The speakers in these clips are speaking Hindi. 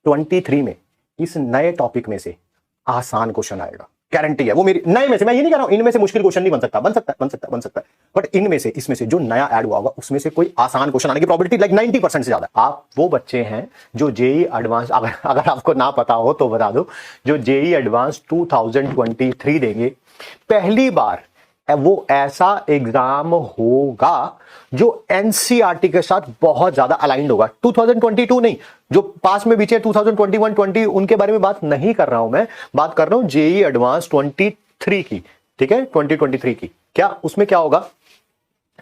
23 में इस नए टॉपिक में से आसान क्वेश्चन आएगा, गारंटी है। वो मेरी नए में से, मैं ये नहीं कह रहा हूं इनमें से मुश्किल क्वेश्चन नहीं बन सकता, बन सकता है, बट इनमें से, इसमें से जो नया ऐड हुआ होगा उसमें से कोई आसान क्वेश्चन आने की प्रोबेबिलिटी लाइक 90% से ज्यादा। आप वो बच्चे हैं जो जेई एडवांस, अगर आपको ना पता हो तो बता दो, जो जेई एडवांस 2023 देंगे, पहली बार वो ऐसा एग्जाम होगा जो एनसीईआरटी के साथ बहुत ज्यादा अलाइंड होगा। 2022 नहीं, जो पास में बीचे 2021, 20 उनके बारे में बात नहीं कर रहा हूं मैं, बात कर रहा हूं जेई एडवांस 23 की, ठीक है, 2023 की। क्या उसमें क्या होगा,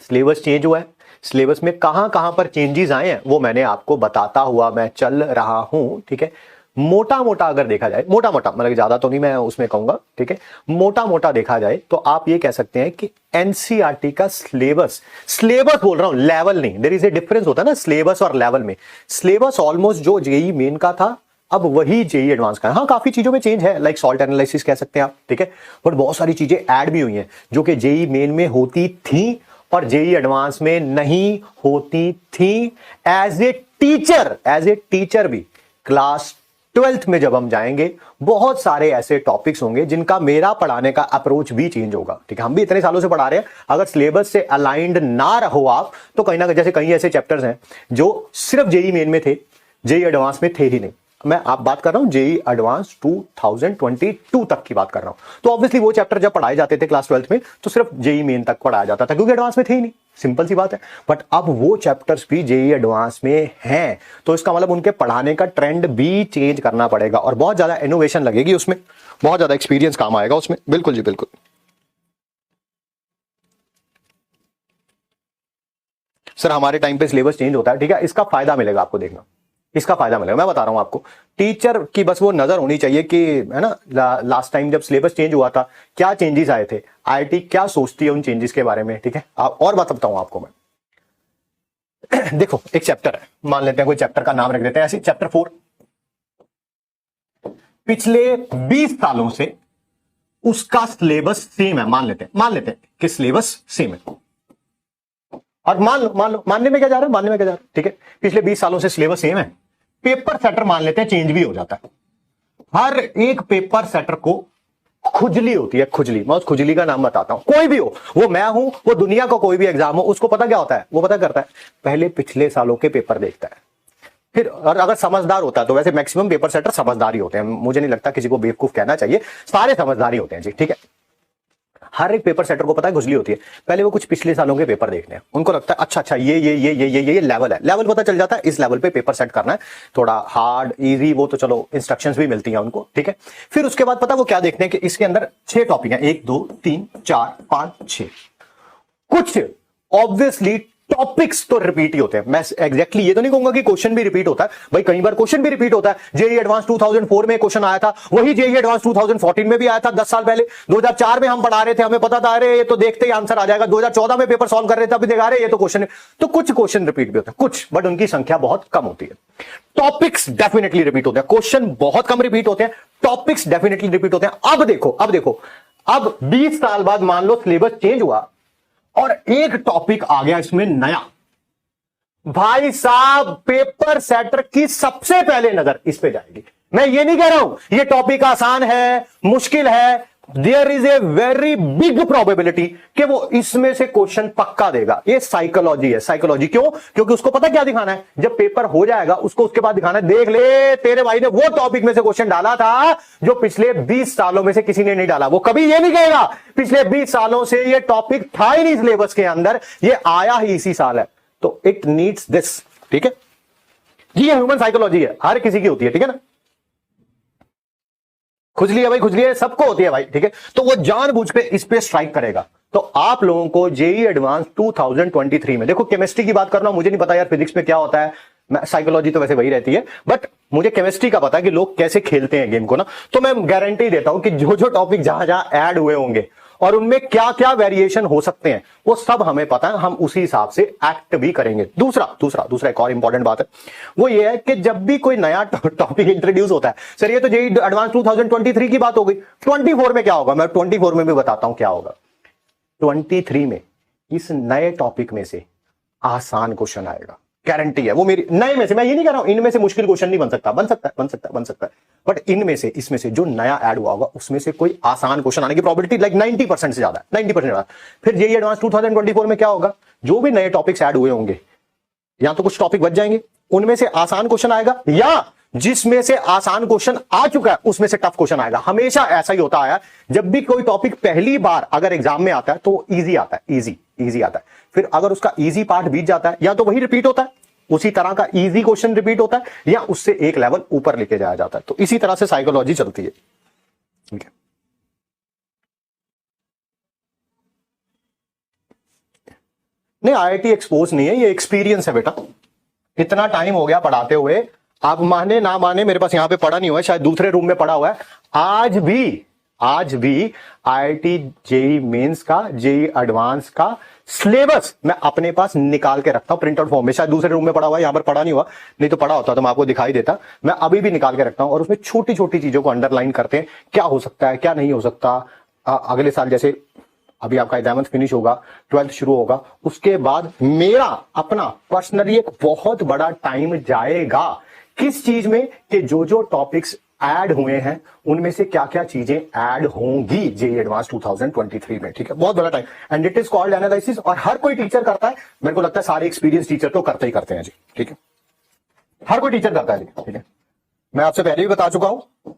सिलेबस चेंज हुआ है, सिलेबस में कहां कहां पर चेंजेस आए हैं वो मैंने आपको बताता हुआ मैं चल रहा हूं, ठीक है। मोटा मोटा अगर देखा जाए, मोटा मोटा मतलब ज्यादा तो नहीं मैं उसमें कहूंगा, ठीक है, मोटा मोटा देखा जाए तो आप ये कह सकते हैं कि एनसीईआरटी का सिलेबस बोल रहा हूं, लेवल नहीं, देयर इज ए डिफरेंस होता है ना सिलेबस और लेवल में। सिलेबस ऑलमोस्ट जो जेई मेन का था अब वही जेई एडवांस का है। हाँ, काफी चीजों में चेंज है, लाइक सॉल्ट एनालिसिस कह सकते हैं आप, ठीक है, बट बहुत सारी चीजें ऐड भी हुई हैं जो कि जेई मेन में होती थी और जेई एडवांस में नहीं होती थी। एज ए टीचर भी क्लास 12th में जब हम जाएंगे बहुत सारे ऐसे टॉपिक्स होंगे जिनका मेरा पढ़ाने का अप्रोच भी चेंज होगा, ठीक है। हम भी इतने सालों से पढ़ा रहे हैं, अगर सिलेबस से अलाइंड ना रहो आप तो कहीं ना कहीं, जैसे कई ऐसे चैप्टर्स हैं जो सिर्फ जेई मेन में थे, जेई एडवांस में थे ही नहीं। मैं आप बात कर रहा हूं जेई एडवांस 2022 तक की बात कर रहा हूं, तो ऑब्वियसली वो चैप्टर जब पढ़ाए जाते थे क्लास 12th में तो सिर्फ जेई मेन तक पढ़ाया जाता था क्योंकि एडवांस में थे ही नहीं, सिंपल सी बात है। बट अब वो चैप्टर्स भी जेई एडवांस में हैं, तो इसका मतलब उनके पढ़ाने का ट्रेंड भी चेंज करना पड़ेगा और बहुत ज्यादा इनोवेशन लगेगी उसमें, बहुत ज्यादा एक्सपीरियंस काम आएगा उसमें। बिल्कुल जी बिल्कुल। सर हमारे टाइम पे सिलेबस चेंज होता है, ठीक है, इसका फायदा मिलेगा आपको, देखना इसका फायदा मिलेगा, मैं बता रहा हूं आपको। टीचर की बस वो नजर होनी चाहिए कि, है ना, लास्ट टाइम जब सिलेबस चेंज हुआ था क्या चेंजेस आए थे, आईआईटी क्या सोचती है उन चेंजेस के बारे में, ठीक है। और बताता हूं आपको मैं। देखो एक चैप्टर है, मान लेते हैं कोई चैप्टर का नाम रख देते हैं ऐसे, चैप्टर 4, पिछले 20 सालों से उसका सिलेबस सेम है, मान लेते हैं कि सिलेबस सेम है। और मान लो मानने में क्या जा रहा है, ठीक है, पिछले 20 सालों से सिलेबस सेम है। पेपर सेटर मान लेते हैं चेंज भी हो जाता है। हर एक पेपर सेटर को खुजली होती है, खुजली, मैं उस खुजली का नाम बताता हूं। कोई भी हो, वो मैं हूं, वो दुनिया का कोई भी एग्जाम हो, उसको पता क्या होता है, वो पता करता है पहले पिछले सालों के पेपर देखता है, फिर और अगर समझदार होता है तो, वैसे मैक्सिमम पेपर सेटर समझदार ही होते हैं, मुझे नहीं लगता किसी को बेवकूफ कहना चाहिए, सारे समझदार ही होते हैं जी, ठीक है। हर एक पेपर सेटर को पता है खुजली होती है, पहले वो कुछ पिछले सालों के पेपर देखने हैं, उनको लगता है अच्छा ये लेवल है, लेवल पता चल जाता है, इस लेवल पे पेपर सेट करना है, थोड़ा हार्ड इजी, वो तो चलो इंस्ट्रक्शंस भी मिलती हैं उनको, ठीक है। फिर उसके बाद पता वो क्या देखते हैं कि इसके अंदर 6 टॉपिक हैं, 1 2 3 4 5 6, कुछ ऑब्वियसली टॉपिक्स तो रिपीट ही होते हैं। मैं एग्जैक्टली ये तो नहीं कहूंगा कि क्वेश्चन भी रिपीट होता है, भाई कई बार क्वेश्चन भी रिपीट होता है। जेईई एडवांस 2004 में क्वेश्चन आया था, वही जेईई एडवांस 2014 में भी आया था, 10 साल पहले। 2004 में हम पढ़ा रहे थे, हमें पता था अरे ये तो देखते ही आंसर आ जाएगा। 2014 में पेपर सॉल्व कर रहे थे, अभी देखा रहे ये तो क्वेश्चन है। तो कुछ क्वेश्चन रिपीट भी होता है, कुछ, बट उनकी संख्या बहुत कम होती है। टॉपिक्स डेफिनेटली रिपीट होते हैं, क्वेश्चन बहुत कम रिपीट होते हैं, टॉपिक्स डेफिनेटली रिपीट होते हैं। अब देखो अब 20 साल बाद मान लो सिलेबस चेंज हुआ और एक टॉपिक आ गया इसमें नया, भाई साहब पेपर सेटर की सबसे पहले नजर इस पे जाएगी। मैं ये नहीं कह रहा हूं ये टॉपिक आसान है, मुश्किल है, there is a very big probability कि वो इसमें से क्वेश्चन पक्का देगा। ये साइकोलॉजी है, साइकोलॉजी। क्यों? क्योंकि उसको पता क्या दिखाना है, जब पेपर हो जाएगा उसको उसके बाद दिखाना है, देख ले तेरे भाई ने वो टॉपिक में से क्वेश्चन डाला था जो पिछले 20 सालों में से किसी ने नहीं डाला। वो कभी ये नहीं कहेगा पिछले 20 सालों से ये टॉपिक था ही नहीं सिलेबस के अंदर, ये आया ही इसी साल है। तो इट नीड्स दिस, ठीक है। ये ह्यूमन साइकोलॉजी है, हर किसी की होती है, ठीक है ना। खुजली है भाई, खुजली है, सबको होती है भाई, ठीक है। तो वो जानबूझ के इस पे स्ट्राइक करेगा। तो आप लोगों को जेईई एडवांस 2023 में, देखो केमिस्ट्री की बात कर रहा हूं, मुझे नहीं पता यार फिजिक्स में क्या होता है, साइकोलॉजी तो वैसे वही रहती है, बट मुझे केमिस्ट्री का पता है कि लोग कैसे खेलते हैं गेम को ना। तो मैं गारंटी देता हूं कि जो जो टॉपिक जहां जहां ऐड हुए होंगे और उनमें क्या क्या वेरिएशन हो सकते हैं वो सब हमें पता है, हम उसी हिसाब से एक्ट भी करेंगे। दूसरा एक और इंपॉर्टेंट बात है, वो ये है कि जब भी कोई नया टॉपिक इंट्रोड्यूस होता है, सर ये तो जेईई एडवांस 2023 की बात हो गई, 24 में क्या होगा, मैं 24 में भी बताता हूं क्या होगा। 23 में इस नए टॉपिक में से आसान क्वेश्चन आएगा, गारंटी है वो मेरी। नए में से, मैं ये नहीं कह रहा हूं इनमें से मुश्किल क्वेश्चन नहीं बन सकता, बन सकता है, बन सकता है, बन सकता है, बट इनमें से, इसमें से जो नया ऐड हुआ होगा उसमें से कोई आसान क्वेश्चन आने की प्रोबेबिलिटी लाइक 90% से ज्यादा है, 90% ज्यादा। फिर जेईई एडवांस 2024 में क्या होगा, जो भी नए टॉपिक्स ऐड हुए होंगे या तो कुछ टॉपिक बच जाएंगे, उनमें से आसान क्वेश्चन आएगा, या जिसमें से आसान क्वेश्चन आ चुका है उसमें से टफ क्वेश्चन आएगा। हमेशा ऐसा ही होता है, जब भी कोई टॉपिक पहली बार अगर एग्जाम में आता है तो इजी आता है, इजी आता है। फिर अगर उसका इजी पार्ट बीत जाता है या तो वही रिपीट होता है, उसी तरह का इजी क्वेश्चन रिपीट होता है, या उससे एक लेवल ऊपर लेके जाया जाता है। तो इसी तरह से साइकोलॉजी चलती है। ठीक है, नहीं आईआईटी एक्सपोज नहीं है, ये एक्सपीरियंस है बेटा। इतना टाइम हो गया पढ़ाते हुए, आप माने ना माने, मेरे पास यहां पे पढ़ा नहीं हुआ है, शायद दूसरे रूम में पढ़ा हुआ है। आज भी आईआईटी जेईई मेंस का, जेईई एडवांस का सिलेबस मैं अपने पास निकाल के रखता हूं प्रिंट आउट फॉर्म में। शायद दूसरे रूम में पढ़ा हुआ है, यहां पर पढ़ा नहीं हुआ, नहीं तो पढ़ा होता तो मैं आपको दिखाई देता। मैं अभी भी निकाल के रखता हूं और उसमें छोटी छोटी चीजों को अंडरलाइन करते हैं, क्या हो सकता है क्या नहीं हो सकता। अगले साल जैसे अभी आपका 11th फिनिश होगा, 12th शुरू होगा, उसके बाद मेरा अपना पर्सनली एक बहुत बड़ा टाइम जाएगा किस चीज में, कि जो जो टॉपिक्स ऐड हुए हैं उनमें से क्या क्या चीजें ऐड होंगी जेईई एडवांस 2023 में। ठीक है, बहुत बड़ा time, and it is called analysis. और हर कोई टीचर करता है, मेरे को लगता है सारे एक्सपीरियंस टीचर तो करते ही करते हैं जी। ठीक है, हर कोई टीचर करता है जी। ठीक है, मैं आपसे पहले भी बता चुका हूं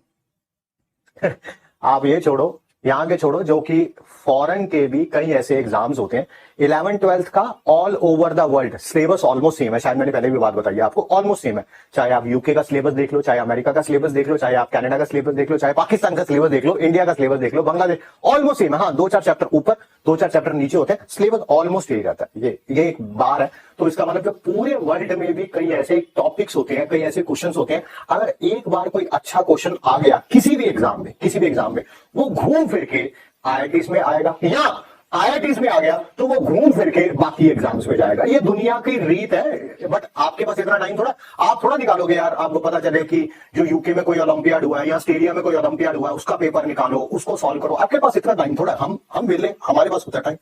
आप ये छोड़ो, यहां के छोड़ो, जो कि फॉरेन के भी कई ऐसे एग्जाम्स होते हैं 11th 12th का all over the world syllabus almost same है। शायद मैंने पहले भी बात बताई है आपको, ऑलमोस्ट सेम है। चाहे आप यूके का सिलेबस देख लो, चाहे अमेरिका का सिलेबस देख लो, चाहे आप कनाडा का सिलेबस देख लो, चाहे पाकिस्तान का सिलेबस देख लो, इंडिया का सिलेबस देख लो, बांग्लादेश, ऑलमोस्ट सेम है। हाँ, 2-4 चैप्टर ऊपर, 2-4 चैप्टर नीचे होते हैं, सिलेबस ऑलमोस्ट यही रहता है। ये एक बार है, तो इसका मतलब कि पूरे वर्ल्ड में भी कई ऐसे टॉपिक्स होते हैं, कई ऐसे क्वेश्चंस होते हैं। अगर एक बार कोई अच्छा क्वेश्चन आ गया किसी भी एग्जाम में, वो घूम फिर के आईआईटीज में आएगा, या आईआईटीज में आ गया तो वो घूम फिर के बाकी एग्जाम्स में जाएगा। ये दुनिया की रीत है, बट आपके पास इतना टाइम थोड़ा, आप थोड़ा निकालोगे यार। आपको पता चले कि जो यूके में कोई ओलंपियाड हुआ है या ऑस्ट्रेलिया में कोई ओलंपियाड हुआ है, उसका पेपर निकालो, उसको सॉल्व करो। आपके पास इतना टाइम थोड़ा, हम मिले, हमारे पास उतना टाइम